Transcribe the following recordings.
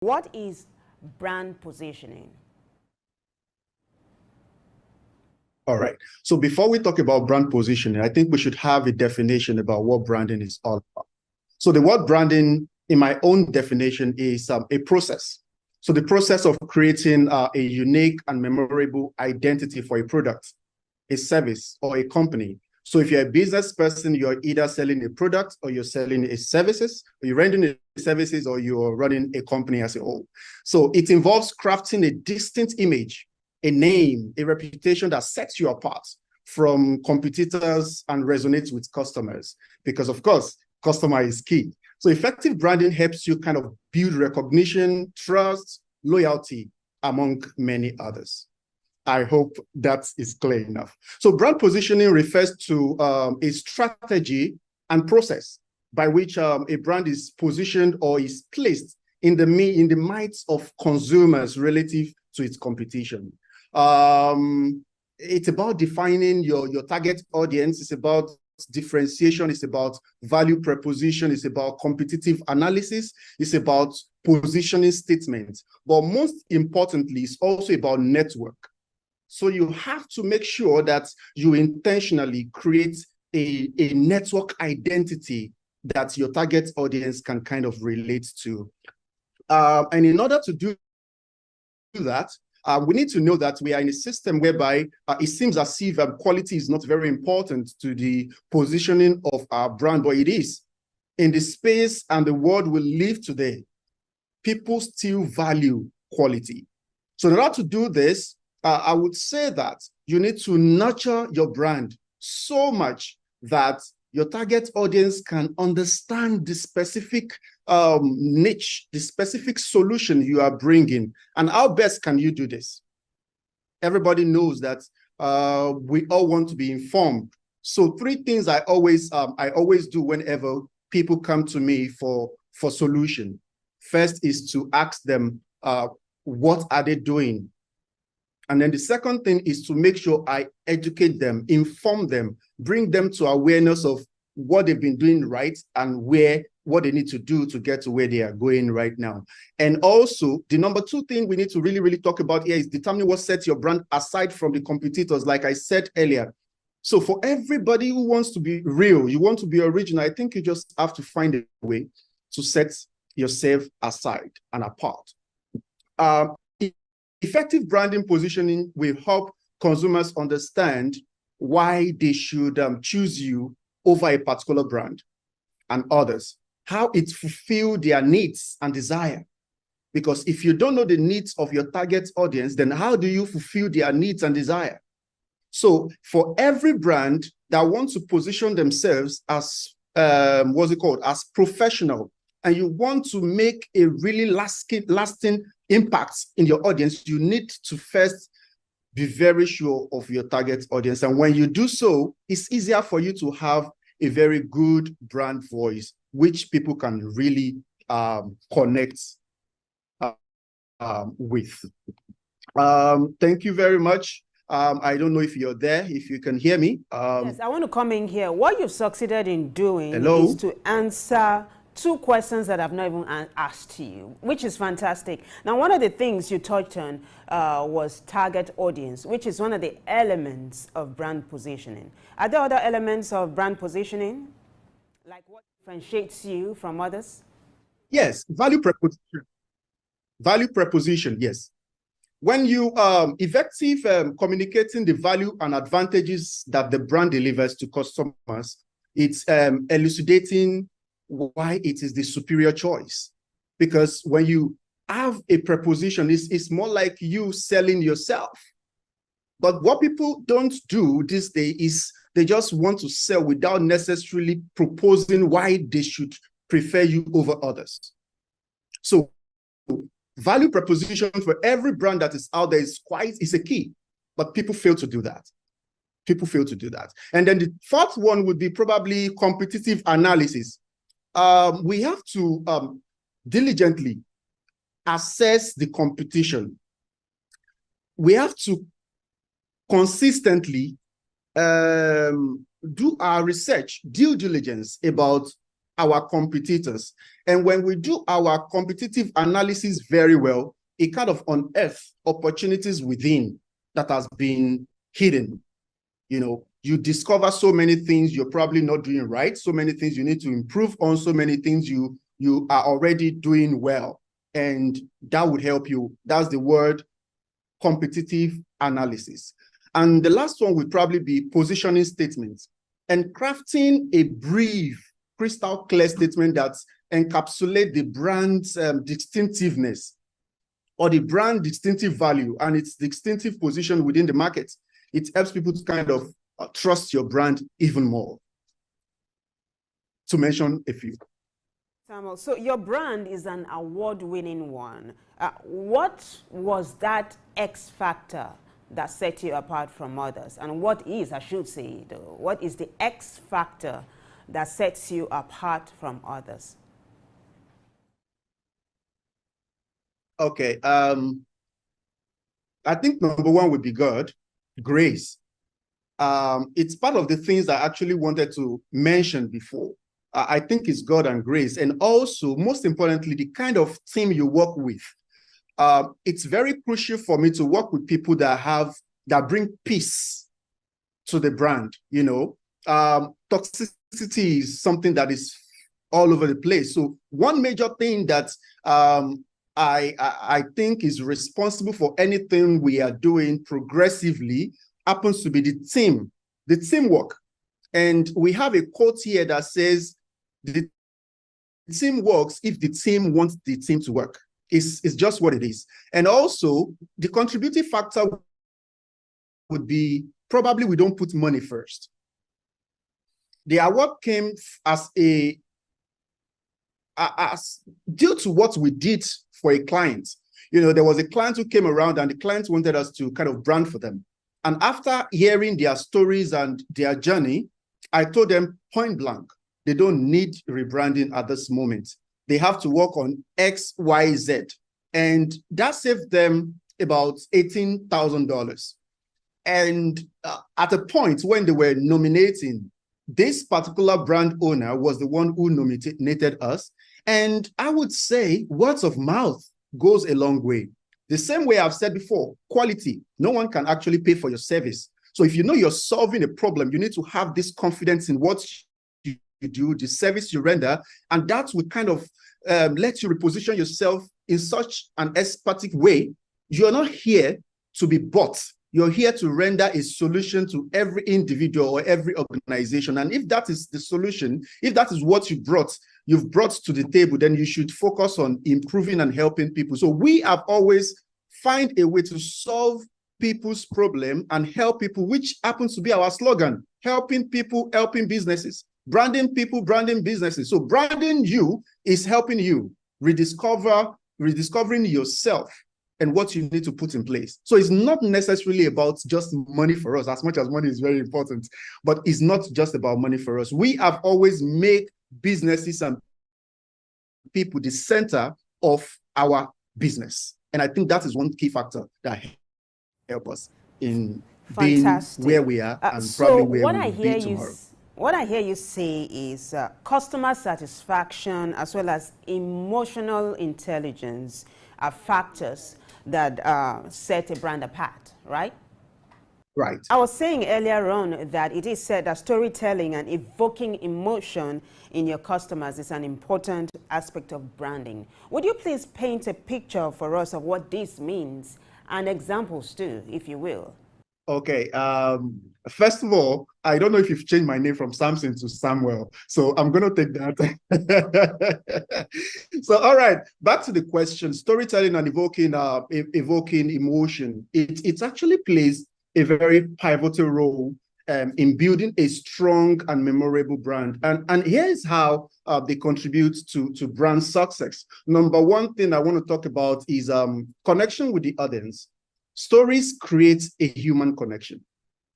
What is brand positioning? All right. So before we talk about brand positioning, I think we should have a definition about what branding is all about. So the word branding, in my own definition, is a process. So the process of creating a unique and memorable identity for a product, a service, or a company. So if you're a business person, you're either selling a product or you're selling a services, or you're rendering a services, or you're running a company as a whole. So it involves crafting a distinct image, a name, a reputation that sets you apart from competitors and resonates with customers. Because of course, customer is key. So effective branding helps you kind of build recognition, trust, loyalty, among many others. I hope that is clear enough. So brand positioning refers to a strategy and process by which a brand is positioned or is placed in the minds of consumers relative to its competition. It's about defining your target audience. It's about differentiation. It's about value proposition. It's about competitive analysis. It's about positioning statements. But most importantly, it's also about network. So you have to make sure that you intentionally create a network identity that your target audience can kind of relate to. And in order to do that, we need to know that we are in a system whereby it seems as if quality is not very important to the positioning of our brand, but it is. In the space and the world we live today, people still value quality. So in order to do this, I would say that you need to nurture your brand so much that your target audience can understand the specific niche, the specific solution you are bringing. And how best can you do this? Everybody knows that we all want to be informed. So three things I always do whenever people come to me for solution. First is to ask them, what are they doing? And then the second thing is to make sure I educate them, inform them, bring them to awareness of what they've been doing right and what they need to do to get to where they are going right now. And also, the number two thing we need to really talk about here is determining what sets your brand aside from the competitors, like I said earlier. So for everybody who wants to be real, you want to be original, I think you just have to find a way to set yourself aside and apart. Effective branding positioning will help consumers understand why they should choose you over a particular brand and others, how it fulfills their needs and desire. Because if you don't know the needs of your target audience, then how do you fulfill their needs and desire? So for every brand that wants to position themselves as, as professional, and you want to make a really lasting impact in your audience, you need to first be very sure of your target audience. And when you do so, it's easier for you to have a very good brand voice, which people can really connect with. Thank you very much. I don't know if you're there, if you can hear me. Yes, I want to come in here. What you've succeeded in doing Hello? is to answer two questions that I've not even asked you, which is fantastic. Now, one of the things you touched on was target audience, which is one of the elements of brand positioning. Are there other elements of brand positioning? Like what differentiates you from others? Yes, value proposition. Value proposition, yes. When you effective communicating the value and advantages that the brand delivers to customers, it's elucidating why it is the superior choice. Because when you have a proposition, it's more like you selling yourself. But what people don't do this day is they just want to sell without necessarily proposing why they should prefer you over others. So value proposition for every brand that is out there is a key, but people fail to do that. People fail to do that. And then the fourth one would be probably competitive analysis. We have to diligently assess the competition. We have to consistently do our research, due diligence about our competitors. And when we do our competitive analysis very well, it kind of unearths opportunities within that has been hidden. You know, you discover so many things you're probably not doing right, so many things you need to improve on, so many things you are already doing well. And that would help you. That's the word competitive analysis. And the last one would probably be positioning statements and crafting a brief, crystal clear statement that encapsulates the brand's distinctiveness or the brand distinctive value and its distinctive position within the market. It helps people to kind of trust your brand even more. To mention a few. Samuel, so your brand is an award-winning one. What was that X factor that set you apart from others? And what is, I should say, though, what is the X factor that sets you apart from others? Okay, I think number one would be God, grace. It's part of the things I actually wanted to mention before. I think it's God and grace. And also, most importantly, the kind of team you work with. It's very crucial for me to work with people that bring peace to the brand. You know, toxicity is something that is all over the place. So one major thing that I think is responsible for anything we are doing progressively happens to be the teamwork. And we have a quote here that says, the team works if the team wants the team to work. It's just what it is. And also, the contributing factor would be probably we don't put money first. The award came as due to what we did for a client. You know, there was a client who came around and the client wanted us to kind of brand for them. And after hearing their stories and their journey, I told them point blank, they don't need rebranding at this moment. They have to work on X, Y, Z. And that saved them about $18,000. And at a point when they were nominating, this particular brand owner was the one who nominated us. And I would say words of mouth goes a long way. The same way I've said before, quality. No one can actually pay for your service. So if you know you're solving a problem, you need to have this confidence in what you do, the service you render, and that would kind of let you reposition yourself in such an expertic way. You're not here to be bought. You're here to render a solution to every individual or every organization. And if that is the solution, if that is what you've brought to the table, then you should focus on improving and helping people. So we have always find a way to solve people's problem and help people, which happens to be our slogan, helping people, helping businesses, branding people, branding businesses. So branding you is helping you rediscovering yourself and what you need to put in place. So it's not necessarily about just money for us, as much as money is very important, but it's not just about money for us. We have always made businesses and people the center of our business. And I think that is one key factor that helps us in being where we are and probably where we will be tomorrow. What I hear you say is customer satisfaction as well as emotional intelligence are factors that set a brand apart, right? Right. I was saying earlier on that it is said that storytelling and evoking emotion in your customers is an important aspect of branding. Would you please paint a picture for us of what this means and examples too, if you will? Okay. First of all, I don't know if you've changed my name from Samson to Samuel, so I'm going to take that. So, all right, back to the question, storytelling and evoking emotion. It actually plays a very pivotal role in building a strong and memorable brand. And here's how they contribute to brand success. Number one thing I want to talk about is connection with the audience. Stories create a human connection.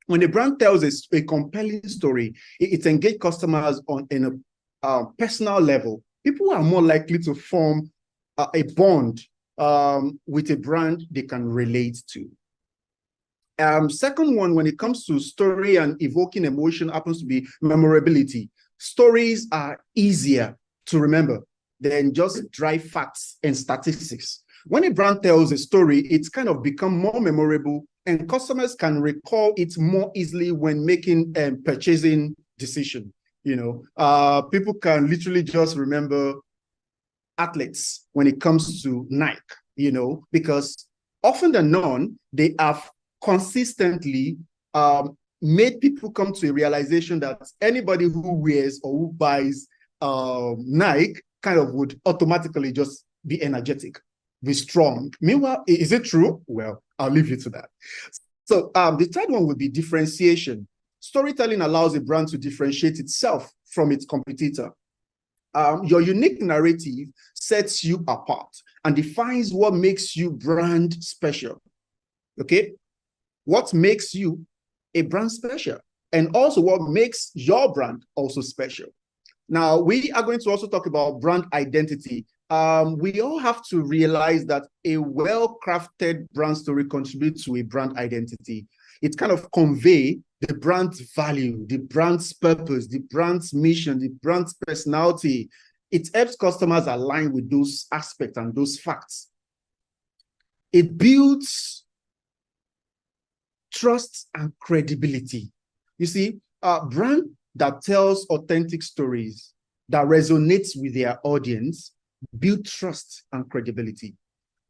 When a brand tells a compelling story, it engages customers in a personal level. People are more likely to form a bond with a brand they can relate to. Second one, when it comes to story and evoking emotion, happens to be memorability. Stories are easier to remember than just dry facts and statistics. When a brand tells a story, it's kind of become more memorable, and customers can recall it more easily when making a purchasing decision. People can literally just remember athletes when it comes to Nike, because often than not, they have consistently made people come to a realization that anybody who wears or who buys Nike kind of would automatically just be energetic, be strong. Meanwhile, is it true? Well, I'll leave you to that. So the third one would be differentiation. Storytelling allows a brand to differentiate itself from its competitor. Your unique narrative sets you apart and defines what makes you brand special. Okay? What makes you a brand special, and also what makes your brand also special. Now, we are going to also talk about brand identity. We all have to realize that a well-crafted brand story contributes to a brand identity. It kind of conveys the brand's value, the brand's purpose, the brand's mission, the brand's personality. It helps customers align with those aspects and those facts. It builds trust and credibility. You see, a brand that tells authentic stories that resonates with their audience build trust and credibility.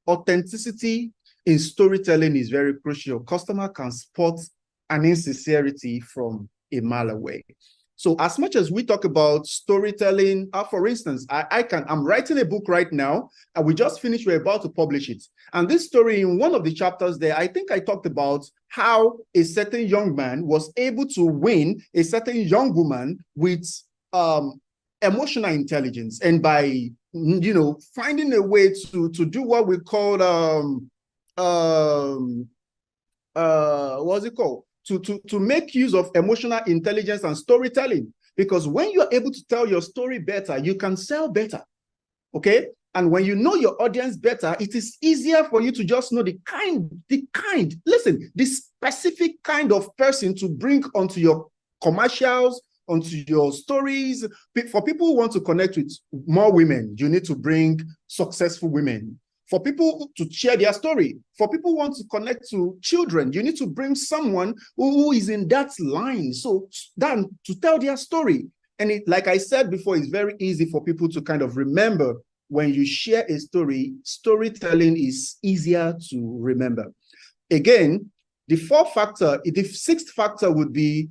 Authenticity in storytelling is very crucial. Customer can spot an insincerity from a mile away. So as much as we talk about storytelling, for instance, I'm writing a book right now, and we just finished, we're about to publish it. And this story, in one of the chapters there, I think I talked about how a certain young man was able to win a certain young woman with emotional intelligence. And by, finding a way to do what we call, what's it called? To make use of emotional intelligence and storytelling. Because when you're able to tell your story better, you can sell better, okay? And when you know your audience better, it is easier for you to just know the specific kind of person to bring onto your commercials, onto your stories. For people who want to connect with more women, you need to bring successful women. For people to share their story, for people who want to connect to children, you need to bring someone who is in that line, so then to tell their story. And like I said before, it's very easy for people to kind of remember. When you share a story, storytelling is easier to remember. Again, the sixth factor would be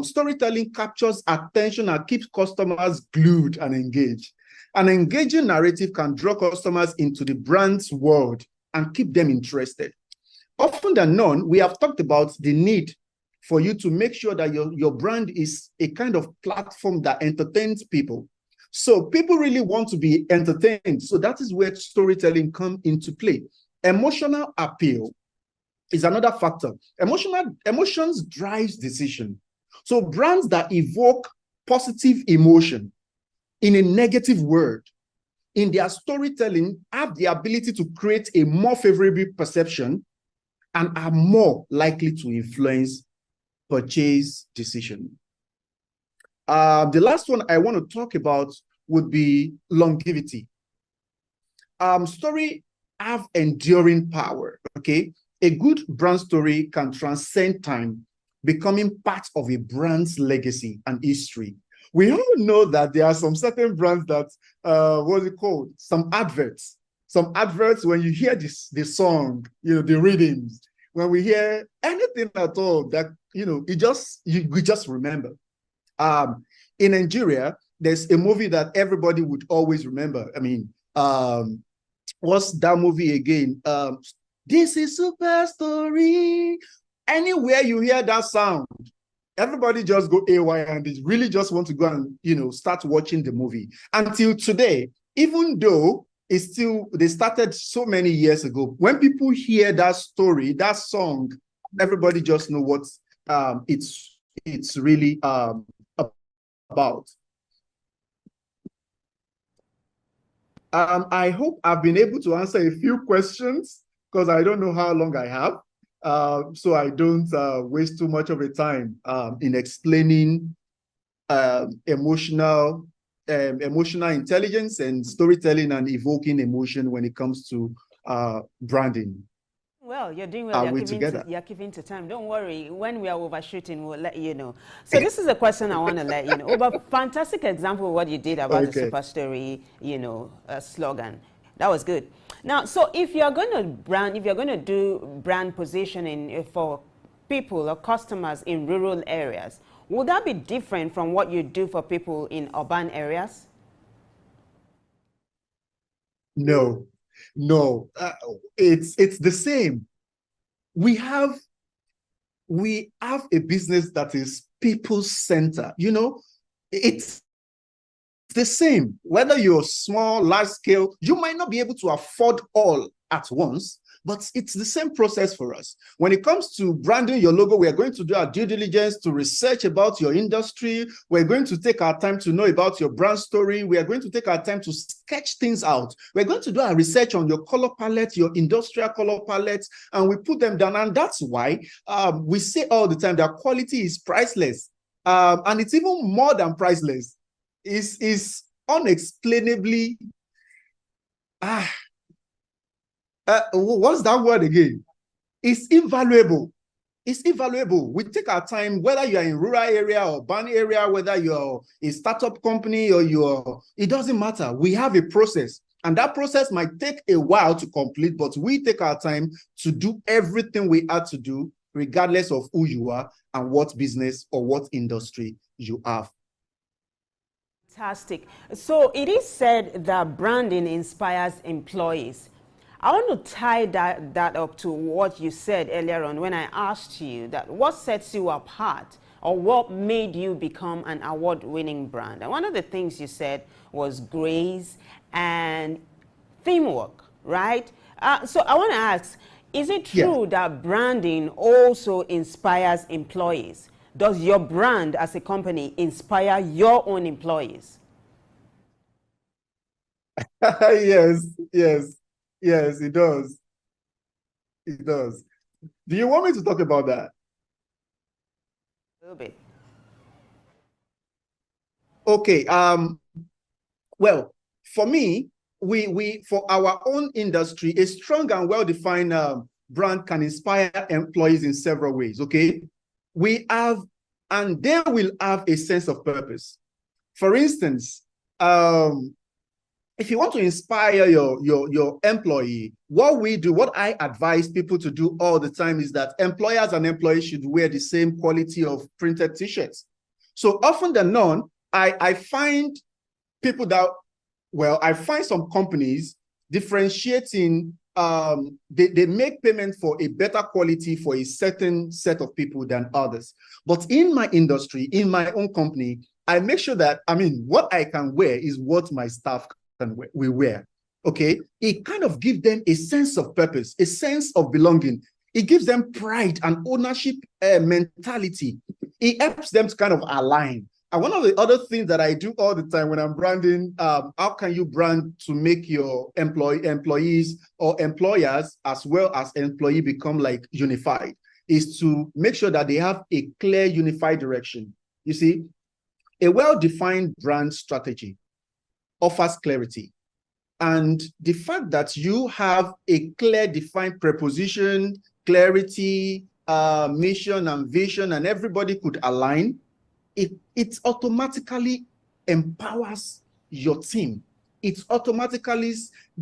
storytelling captures attention and keeps customers glued and engaged. An engaging narrative can draw customers into the brand's world and keep them interested. Often than not, we have talked about the need for you to make sure that your brand is a kind of platform that entertains people. So people really want to be entertained. So that is where storytelling comes into play. Emotional appeal is another factor. Emotions drives decision. So brands that evoke positive emotion in a negative word in their storytelling have the ability to create a more favorable perception and are more likely to influence purchase decision. The last one I want to talk about would be longevity. Story have enduring power, okay? A good brand story can transcend time, becoming part of a brand's legacy and history. We all know that there are some certain brands that, what's it called? Some adverts, when you hear the song, the rhythms, when we hear anything at all that, we just remember. In Nigeria, there's a movie that everybody would always remember. I mean, what's that movie again? This is Super Story. Anywhere you hear that sound, everybody just go AY and they really just want to go and, start watching the movie. Until today, even though they started so many years ago, when people hear that story, that song, everybody just know what it's really about. I hope I've been able to answer a few questions because I don't know how long I have. So I don't waste too much of a time in explaining emotional emotional intelligence and storytelling and evoking emotion when it comes to branding. Well, you're doing well. You're keeping to time. Don't worry. When we are overshooting, we'll let you know. So this is a question I want to let you know. But fantastic example of what you did about the super story, slogan. That was good. Now, so if you're going to do brand positioning for people or customers in rural areas, would that be different from what you do for people in urban areas? No, no, it's the same. We have a business that is people-centered. It's the same. Whether you're small, large scale, you might not be able to afford all at once, but it's the same process for us. When it comes to branding your logo, we are going to do our due diligence to research about your industry. We're going to take our time to know about your brand story. We are going to take our time to sketch things out. We're going to do our research on your color palette, your industrial color palette, and we put them down. And that's why we say all the time that quality is priceless. And it's even more than priceless. Is unexplainably what's that word again? It's invaluable. It's invaluable. We take our time, whether you're in rural area or urban area, whether you're a startup company or it doesn't matter. We have a process, and that process might take a while to complete, but we take our time to do everything we had to do, regardless of who you are and what business or what industry you have. Fantastic. So it is said that branding inspires employees. I want to tie that up to what you said earlier on when I asked you that what sets you apart or what made you become an award-winning brand. And one of the things you said was grace and teamwork, right? So I want to ask, is it true that branding also inspires employees? Does your brand as a company inspire your own employees? Yes, it does. It does. Do you want me to talk about that? A little bit. Okay. Well, for me, we for our own industry, a strong and well-defined brand can inspire employees in several ways. Okay. We have, and they will have a sense of purpose. For instance, if you want to inspire your employee, what I advise people to do all the time is that employers and employees should wear the same quality of printed t-shirts. So often than not, I find people that, well, I find some companies differentiating, they make payment for a better quality for a certain set of people than others. But in my industry, in my own company, I make sure that, what I can wear is what my staff we wear. Okay, it kind of gives them a sense of purpose, a sense of belonging. It gives them pride and ownership mentality. It helps them to kind of align. And one of the other things that I do all the time when I'm branding, how can you brand to make your employees or employers as well as employee become like unified, is to make sure that they have a clear, unified direction. You see, a well-defined brand strategy offers clarity. And the fact that you have a clear, defined preposition, clarity, mission and vision, and everybody could align, it automatically empowers your team. It automatically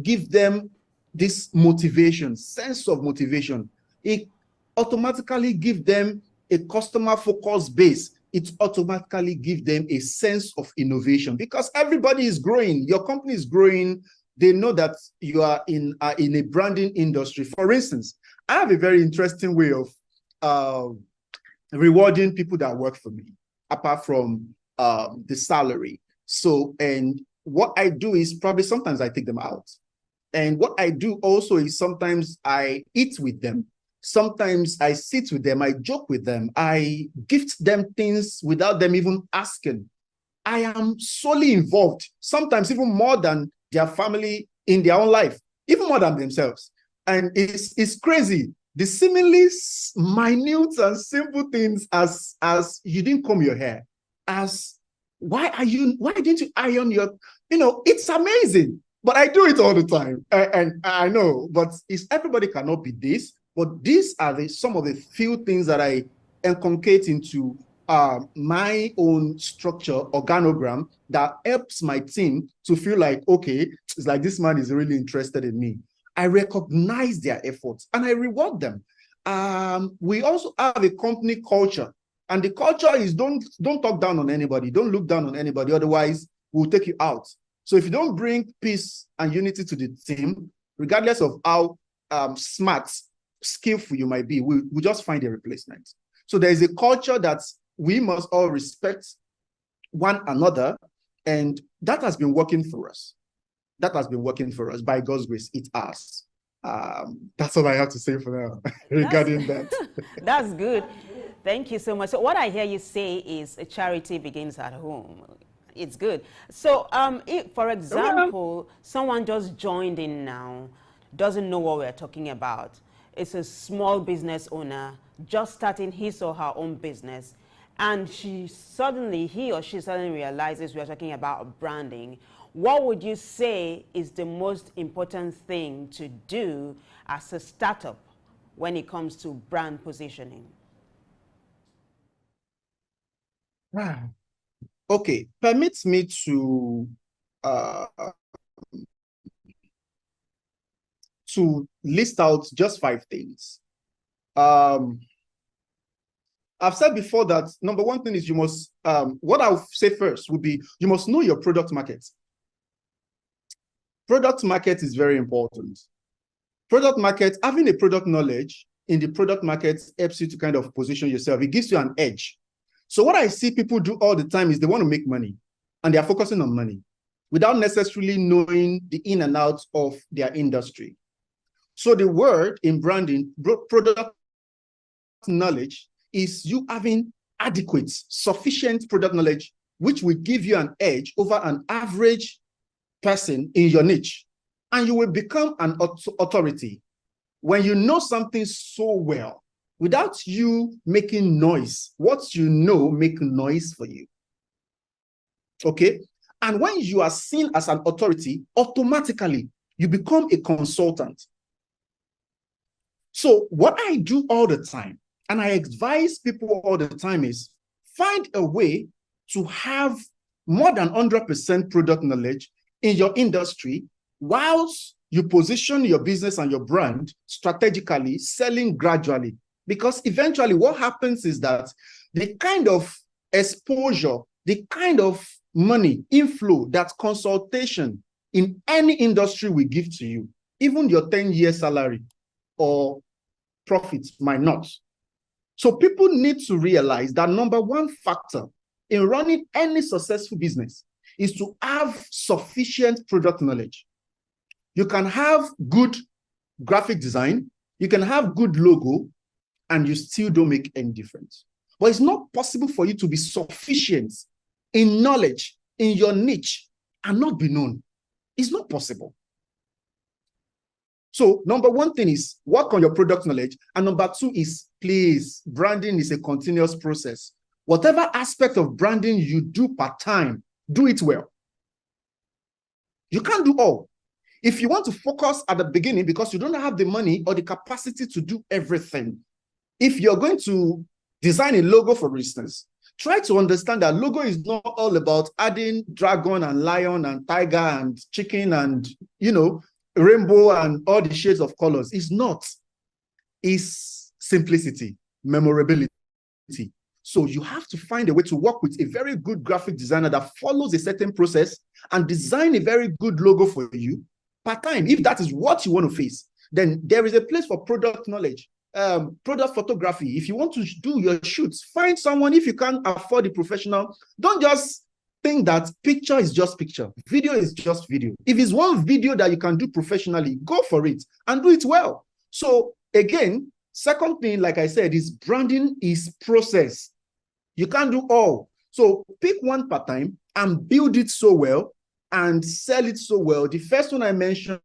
gives them this motivation, sense of motivation. It automatically gives them a customer-focused base. It automatically gives them a sense of innovation because everybody is growing. Your company is growing. They know that you are in a branding industry. For instance, I have a very interesting way of rewarding people that work for me, apart from the salary. So, and what I do is probably sometimes I take them out. And what I do also is sometimes I eat with them. Sometimes I sit with them, I joke with them, I gift them things without them even asking. I am solely involved, sometimes even more than their family in their own life, even more than themselves. And it's crazy. The seemingly minute and simple things as you didn't comb your hair, as why didn't you iron your, it's amazing. But I do it all the time. And I know, but everybody cannot be this. But these are some of the few things that I inculcate into my own structure, organogram, that helps my team to feel like, okay, it's like this man is really interested in me. I recognize their efforts and I reward them. We also have a company culture, and the culture is don't talk down on anybody, don't look down on anybody, otherwise we'll take you out. So if you don't bring peace and unity to the team, regardless of how smart, skillful you might be, we just find a replacement. So there is a culture that we must all respect one another, and that has been working for us. That has been working for us. By God's grace, it has. That's all I have to say for now regarding that. That's good. Thank you so much. So what I hear you say is a charity begins at home. It's good. So if, for example, someone just joined in now, doesn't know what we're talking about. It's a small business owner just starting his or her own business, and he or she suddenly realizes we're talking about branding. What would you say is the most important thing to do as a startup when it comes to brand positioning? Wow. Okay, permits me to list out just 5 things. I've said before that number one thing is you must, what I'll say first would be, you must know your product market. Product market is very important. Product market, having a product knowledge in the product market helps you to kind of position yourself. It gives you an edge. So what I see people do all the time is they want to make money, and they are focusing on money without necessarily knowing the in and out of their industry. So the word in branding, product knowledge, is you having adequate, sufficient product knowledge, which will give you an edge over an average person in your niche. And you will become an authority when you know something so well, without you making noise. What you know make noise for you. Okay? And when you are seen as an authority, automatically you become a consultant. So what I do all the time, and I advise people all the time, is find a way to have more than 100% product knowledge in your industry, whilst you position your business and your brand strategically, selling gradually. Because eventually what happens is that the kind of exposure, the kind of money inflow that consultation in any industry will give to you, even your 10-year salary or profits might not. So people need to realize that number one factor in running any successful business is to have sufficient product knowledge. You can have good graphic design, you can have good logo, and you still don't make any difference. But it's not possible for you to be sufficient in knowledge in your niche and not be known. It's not possible. So number one thing is work on your product knowledge. And number two is, please, branding is a continuous process. Whatever aspect of branding you do part-time, do it well. You can't do all. If you want to focus at the beginning because you don't have the money or the capacity to do everything, if you're going to design a logo, for instance, try to understand that logo is not all about adding dragon and lion and tiger and chicken and, rainbow and all the shades of colors. It's not. It's simplicity, memorability. So you have to find a way to work with a very good graphic designer that follows a certain process and design a very good logo for you part-time. If that is what you want to face, then there is a place for product knowledge, product photography. If you want to do your shoots, find someone. If you can't afford a professional, don't just think that picture is just picture, video is just video. If it's one video that you can do professionally, go for it and do it well. So again, second thing, like I said, is branding is process. You can't do all. So pick one part-time and build it so well and sell it so well. The first one I mentioned,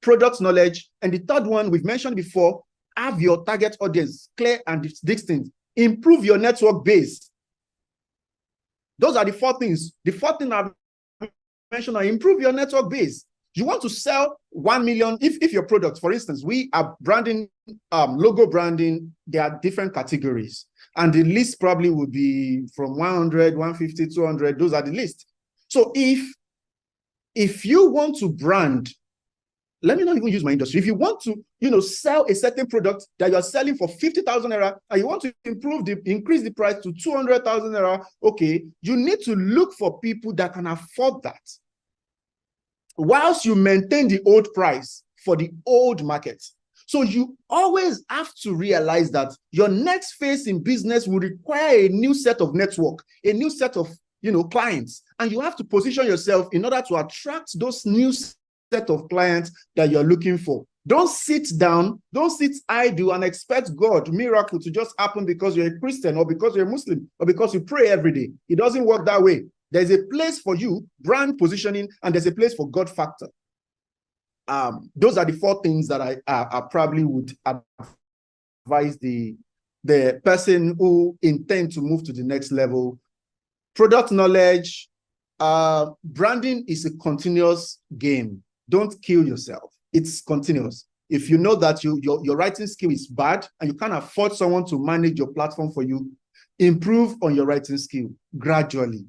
product knowledge. And the third one we've mentioned before, have your target audience clear and distinct. Improve your network base. Those are the four things. The fourth thing I've mentioned are improve your network base. You want to sell 1 million. If your product, for instance, we are branding, logo branding, there are different categories. And the list probably would be from 100, 150, 200. Those are the list. So if you want to brand, let me not even use my industry. If you want to, sell a certain product that you are selling for 50,000 naira and you want to increase the price to 200,000 naira, okay, you need to look for people that can afford that, whilst you maintain the old price for the old market. So you always have to realize that your next phase in business will require a new set of network, a new set of clients, and you have to position yourself in order to attract those new set of clients that you're looking for. Don't sit down, don't sit idle and expect God, miracle to just happen because you're a Christian or because you're a Muslim or because you pray every day. It doesn't work that way. There's a place for you, brand positioning, and there's a place for God factor. Those are the four things that I probably would advise the person who intend to move to the next level. Product knowledge, branding is a continuous game. Don't kill yourself. It's continuous. If you know that your writing skill is bad and you can't afford someone to manage your platform for you, improve on your writing skill gradually.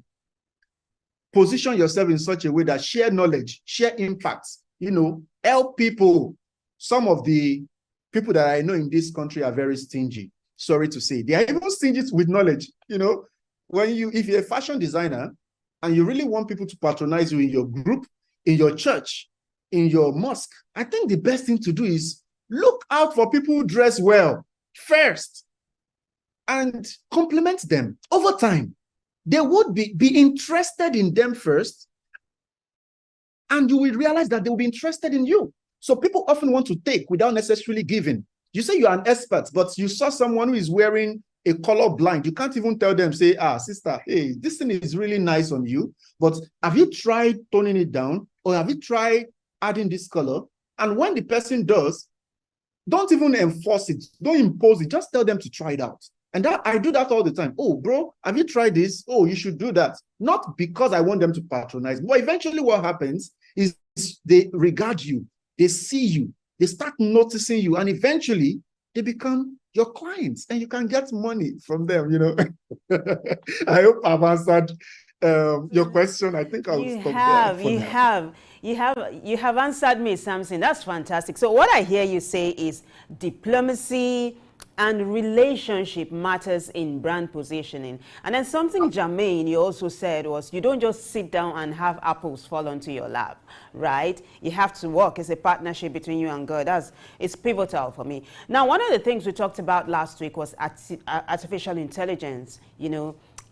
Position yourself in such a way that share knowledge, share impacts, help people. Some of the people that I know in this country are very stingy. Sorry to say. They are even stingy with knowledge. If you're a fashion designer and you really want people to patronize you in your group, in your church, in your mosque, I think the best thing to do is look out for people who dress well first and compliment them over time. They would be interested in them first, and you will realize that they will be interested in you. So people often want to take without necessarily giving. You say you are an expert, but you saw someone who is wearing a color blind. You can't even tell them, say, sister, hey, this thing is really nice on you, but have you tried toning it down? Or have you tried adding this color? And when the person does, don't even enforce it. Don't impose it. Just tell them to try it out. And I do that all the time. Oh, bro, have you tried this? Oh, you should do that. Not because I want them to patronize, but eventually what happens is they regard you, they see you, they start noticing you, and eventually they become your clients and you can get money from them, I hope I've answered your question. I think I'll stop there for now. You have answered me, Samson. That's fantastic. So what I hear you say is diplomacy and relationship matters in brand positioning. And then something Jermaine you also said was you don't just sit down and have apples fall onto your lap, right? You have to work. It's a partnership between you and God. It's pivotal for me. Now, one of the things we talked about last week was artificial intelligence,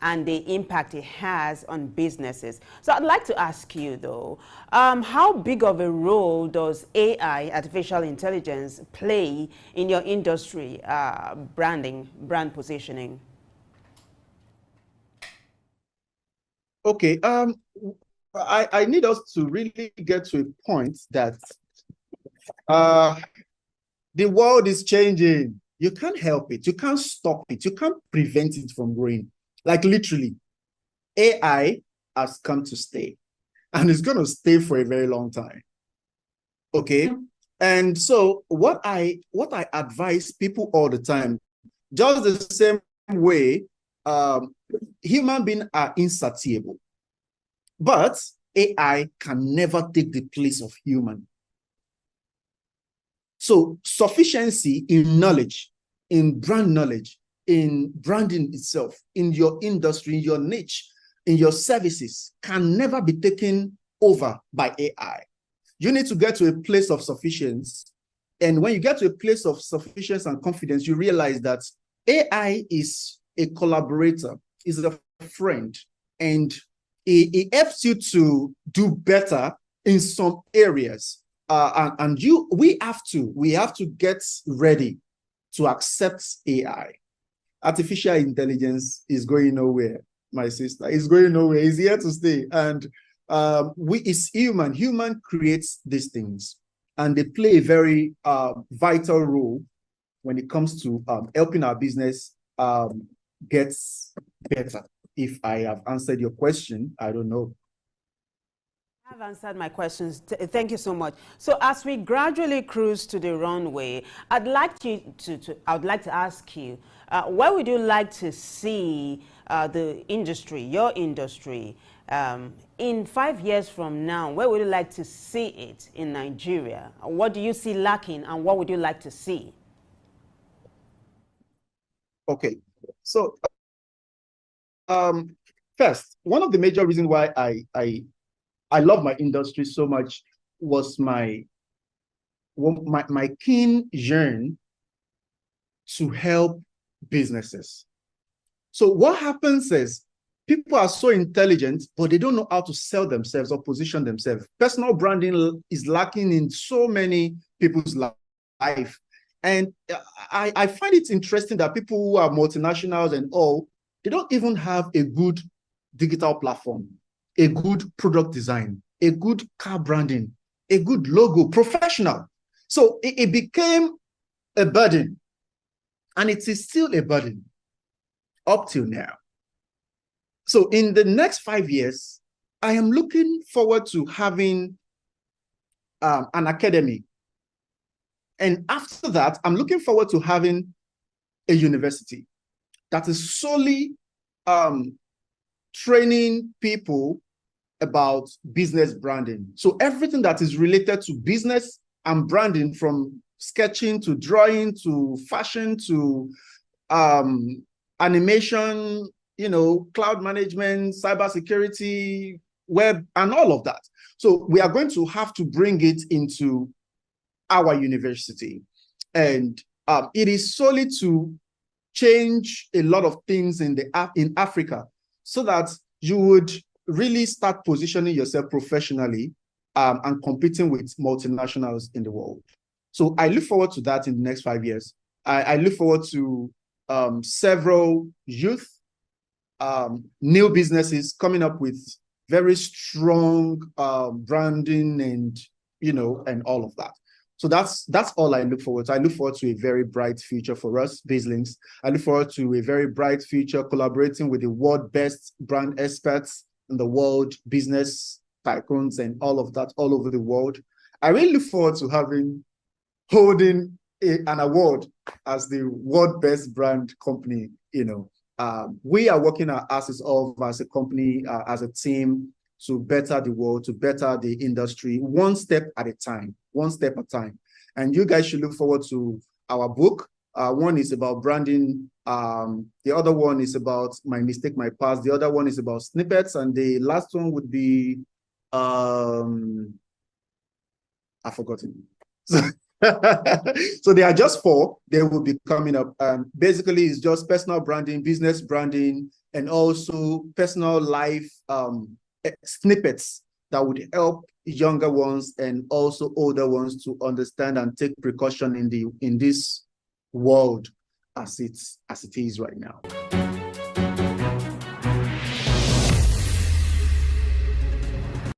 and the impact it has on businesses. So I'd like to ask you, though, how big of a role does AI, artificial intelligence, play in your industry, brand positioning? Okay, I need us to really get to a point that the world is changing. You can't help it. You can't stop it. You can't prevent it from growing. Like literally, AI has come to stay, and it's going to stay for a very long time. Okay, and so what I advise people all the time, just the same way, human beings are insatiable, but AI can never take the place of human. So sufficiency in knowledge, in brand knowledge, in branding itself, in your industry, in your niche, in your services, can never be taken over by AI. You need to get to a place of sufficiency. And when you get to a place of sufficiency and confidence, you realize that AI is a collaborator, is a friend, and it helps you to do better in some areas. We have to get ready to accept AI. Artificial intelligence is going nowhere, my sister. It's going nowhere. It's here to stay. And it's human. Human creates these things. And they play a very vital role when it comes to helping our business get better. if I have answered your question, I don't know. I've answered my questions. Thank you so much. So as we gradually cruise to the runway, I'd like I would like to ask you, where would you like to see the industry, your industry, in 5 years from now? Where would you like to see it in Nigeria? What do you see lacking, and what would you like to see? Okay, so first, one of the major reasons why I love my industry so much was my keen yearn to help businesses. So what happens is people are so intelligent, but they don't know how to sell themselves or position themselves. Personal branding is lacking in so many people's life. And I find it interesting that people who are multinationals and all, they don't even have a good digital platform, a good product design, a good car branding, a good logo, professional. So it became a burden, and it is still a burden up till now. So in the next 5 years, I am looking forward to having an academy. And after that, I'm looking forward to having a university that is solely training people about business branding. So everything that is related to business and branding, from sketching to drawing to fashion to animation, cloud management, cybersecurity, web, and all of that. So we are going to have to bring it into our university. And it is solely to change a lot of things in Africa, so that you would really start positioning yourself professionally and competing with multinationals in the world. So I look forward to that in the next 5 years. I look forward to several youth, new businesses coming up with very strong branding and all of that. So that's all I look forward to. I look forward to a very bright future for us, Baselinks. I look forward to a very bright future collaborating with the world best brand experts in the world, business tycoons and all of that all over the world. I really look forward to holding an award as the world best brand company. We are working our asses off as a company, as a team, to better the world, to better the industry, one step at a time, one step at a time. And you guys should look forward to our book. One is about branding. The other one is about My Mistake, My Past. The other one is about snippets. And the last one would be, I've forgotten. So they are just 4. They will be coming up. Basically, it's just personal branding, business branding, and also personal life snippets that would help younger ones and also older ones to understand and take precaution in this world as it is right now.